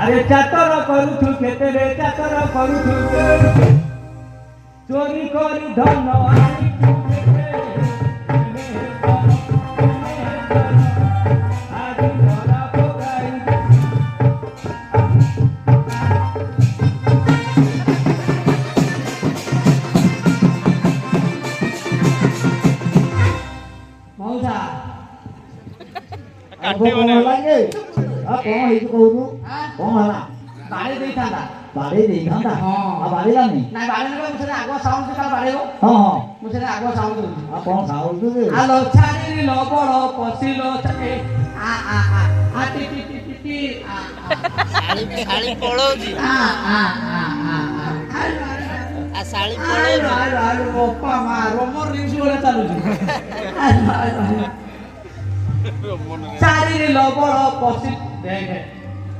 আরে চাতর করুছু ক্ষেত্রে চাতর করুছু চোরি করি ধন আনিছু ক্ষেতে আদি ধরা পকাই মৌসা କଣ ହେଲା କି କଣ ହେଇଛି କହୁନୁ କଣ ହେଲା ବାড়ি ଦେଇଥାନ୍ତା ବାଡେଇ ଦେଇଥାନ୍ତା ହଁ। ଆଉ ବାଡେଇଲାନି ନାଇଁ ବାড়ି ନେବେ ମୁଁ ସେଟା ଆଗୁଆ ସାଉଣ୍ଡ କାଳେ ବାড়େଇବ ହଁ ହଁ ମୁଁ ସେଟା ଆଗୁଆ ସାଉଣ୍ଡ ଦଉଛି ଆଉ କଣ ଖାଉଛୁ ଯେ ଆଲୋ ଛାଡ଼ିଲ ବଳ ପଶିଲ ଛାକେ ଆ ଟି ଟି ଟି ଟି ଟି ଶାଳି ପଳଉଛି ଶାଳି ପଳଉଛି ବୋପା ମା ରୋମର ରିଙ୍ଗସ୍ ଭଳିଆ ଚାଲୁଛି ଚାରିଲ ବଳ ପଶି ଦେଖେ